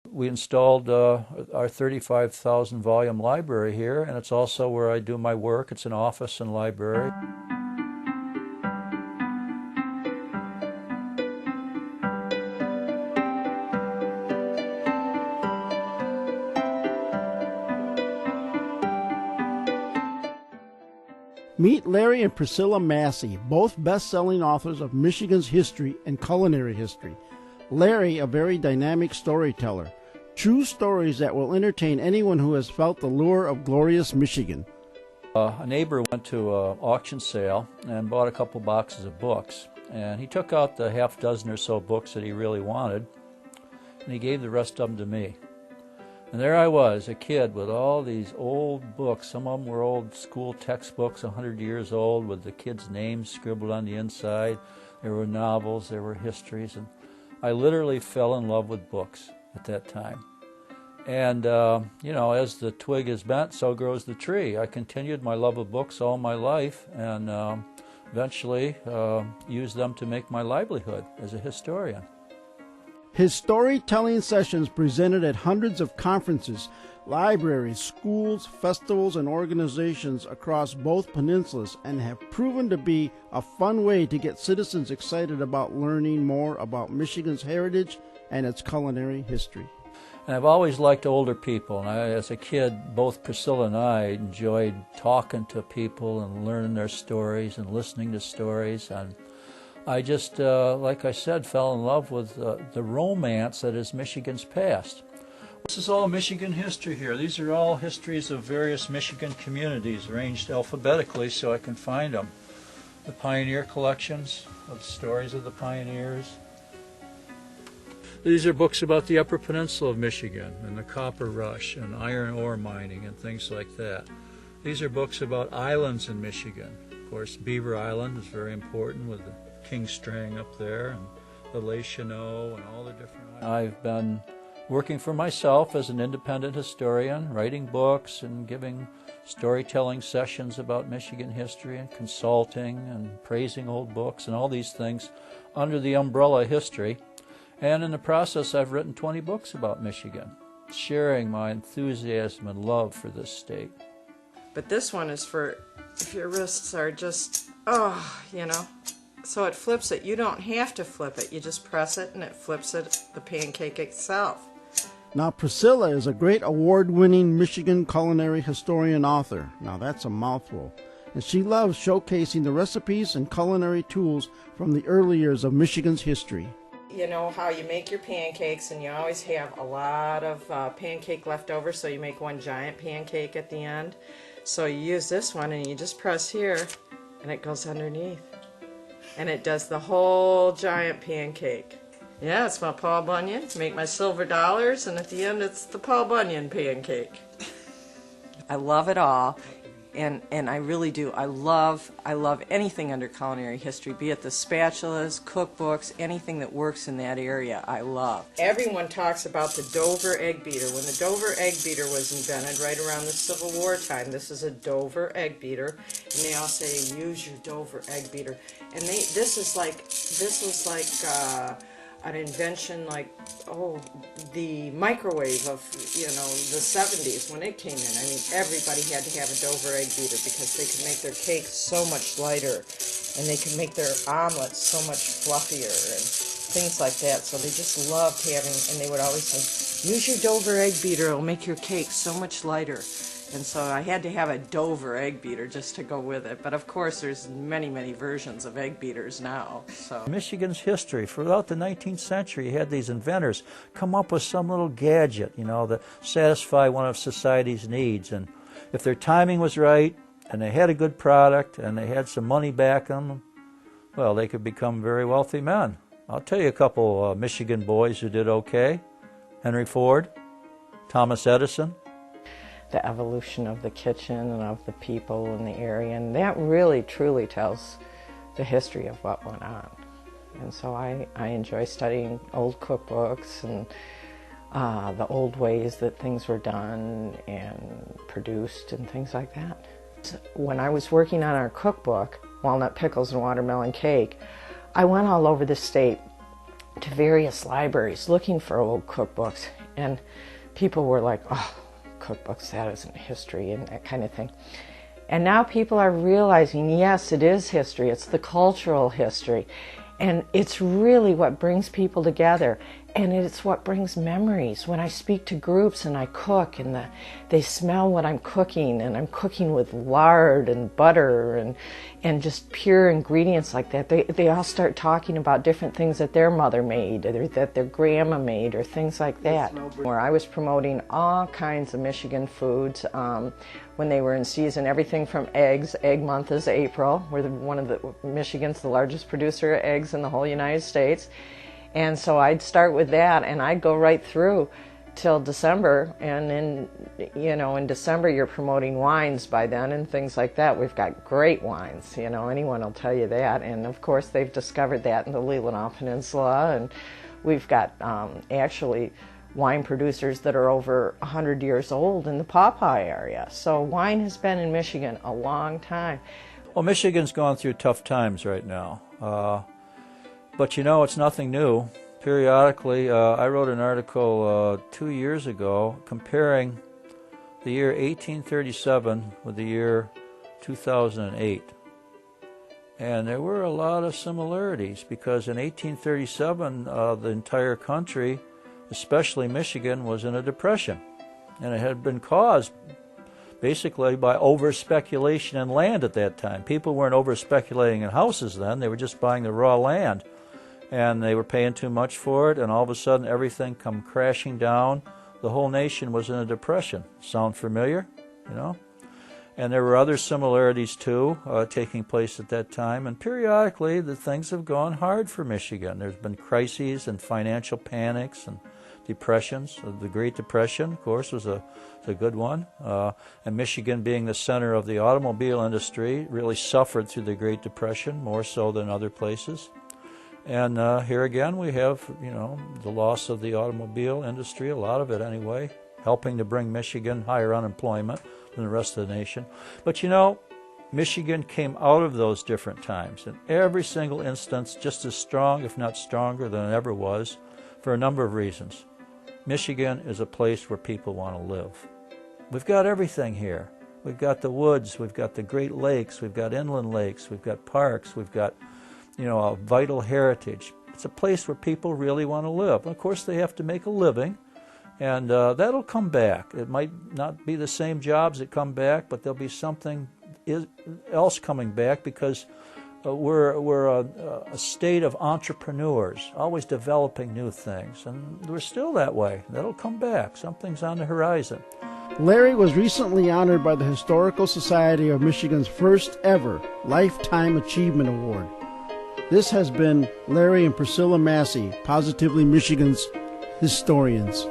We installed our 35,000 volume library here, and it's also where I do my work. It's an office and library. Meet Larry and Priscilla Massie, both best-selling authors of Michigan's history and culinary history. Larry, a very dynamic storyteller. True stories that will entertain anyone who has felt the lure of glorious Michigan. A neighbor went to an auction sale and bought a couple boxes of books. And he took out the half dozen or so books that he really wanted, and he gave the rest of them to me. And there I was, a kid with all these old books. Some of them were old school textbooks, 100 years old, with the kids' names scribbled on the inside. There were novels, there were histories, and I literally fell in love with books at that time. And, as the twig is bent, so grows the tree. I continued my love of books all my life, and eventually used them to make my livelihood as a historian. His storytelling sessions presented at hundreds of conferences, libraries, schools, festivals, and organizations across both peninsulas and have proven to be a fun way to get citizens excited about learning more about Michigan's heritage and its culinary history. And I've always liked older people, and as a kid, both Priscilla and I enjoyed talking to people and learning their stories and listening to stories, and I just, like I said, fell in love with the romance that is Michigan's past. This is all Michigan history here. These are all histories of various Michigan communities, arranged alphabetically so I can find them. The pioneer collections of stories of the pioneers. These are books about the Upper Peninsula of Michigan and the copper rush and iron ore mining and things like that. These are books about islands in Michigan. Of course, Beaver Island is very important with the King String up there and the Lake Chanot and all the different islands. I've been working for myself as an independent historian, writing books and giving storytelling sessions about Michigan history and consulting and praising old books and all these things under the umbrella history. And in the process, I've written 20 books about Michigan, sharing my enthusiasm and love for this state. But this one is for if your wrists are just, So it flips it. You don't have to flip it. You just press it and it flips it, the pancake itself. Now, Priscilla is a great award-winning Michigan culinary historian author. Now, that's a mouthful. And she loves showcasing the recipes and culinary tools from the early years of Michigan's history. You know how you make your pancakes, and you always have a lot of pancake left over, so you make one giant pancake at the end. So you use this one, and you just press here, and it goes underneath. And it does the whole giant pancake. Yeah, it's my Paul Bunyan. Make my silver dollars, and at the end it's the Paul Bunyan pancake. I love it all, and I really do. I love anything under culinary history, be it the spatulas, cookbooks, anything that works in that area, I love. Everyone talks about the Dover egg beater. When the Dover egg beater was invented right around the Civil War time, this is a Dover egg beater, and they all say, use your Dover egg beater. And this was like an invention like, the microwave of, the 70s when it came in. I mean, everybody had to have a Dover egg beater because they could make their cakes so much lighter, and they could make their omelets so much fluffier and things like that. So they just loved having, and they would always say, use your Dover egg beater, it'll make your cake so much lighter. And so I had to have a Dover egg beater just to go with it. But of course, there's many, many versions of egg beaters now. So Michigan's history, throughout the 19th century, you had these inventors come up with some little gadget, that satisfy one of society's needs. And if their timing was right, and they had a good product, and they had some money backing them, well, they could become very wealthy men. I'll tell you a couple Michigan boys who did okay. Henry Ford, Thomas Edison. the evolution of the kitchen and of the people in the area, and that really truly tells the history of what went on. And so I enjoy studying old cookbooks and the old ways that things were done and produced and things like that. When I was working on our cookbook, Walnut Pickles and Watermelon Cake, I went all over the state to various libraries looking for old cookbooks, and people were like, oh, cookbooks, that isn't history, and that kind of thing. And now people are realizing, yes, it is history. It's the cultural history. And it's really what brings people together. And it's what brings memories. When I speak to groups and I cook and they smell what I'm cooking, and I'm cooking with lard and butter and just pure ingredients like that, they all start talking about different things that their mother made or that their grandma made or things like that. Where I was promoting all kinds of Michigan foods when they were in season, everything from eggs. Egg month is April. We're Michigan's the largest producer of eggs in the whole United States. And so I'd start with that, and I'd go right through till December. And in December you're promoting wines by then and things like that. We've got great wines, anyone will tell you that. And of course they've discovered that in the Leelanau Peninsula, and we've got actually wine producers that are over 100 years old in the Popeye area. So wine has been in Michigan a long time. Well, Michigan's gone through tough times right now. But it's nothing new. Periodically, I wrote an article 2 years ago comparing the year 1837 with the year 2008. And there were a lot of similarities, because in 1837, the entire country, especially Michigan, was in a depression. And it had been caused basically by over-speculation in land at that time. People weren't over-speculating in houses then. They were just buying the raw land. And they were paying too much for it, and all of a sudden everything come crashing down. The whole nation was in a depression. Sound familiar? And there were other similarities too taking place at that time. And periodically the things have gone hard for Michigan. There's been crises and financial panics and depressions. The Great Depression, of course, was a good one. And Michigan, being the center of the automobile industry, really suffered through the Great Depression more so than other places. And here again we have, the loss of the automobile industry, a lot of it anyway, helping to bring Michigan higher unemployment than the rest of the nation. But Michigan came out of those different times, in every single instance, just as strong, if not stronger than it ever was, for a number of reasons. Michigan is a place where people want to live. We've got everything here. We've got the woods, we've got the Great Lakes, we've got inland lakes, we've got parks, we've got a vital heritage. It's a place where people really want to live. And of course, they have to make a living, and that'll come back. It might not be the same jobs that come back, but there'll be something else coming back, because we're a state of entrepreneurs, always developing new things, and we're still that way. That'll come back. Something's on the horizon. Larry was recently honored by the Historical Society of Michigan's first ever Lifetime Achievement Award. This has been Larry and Priscilla Massie, Positively Michigan's historians.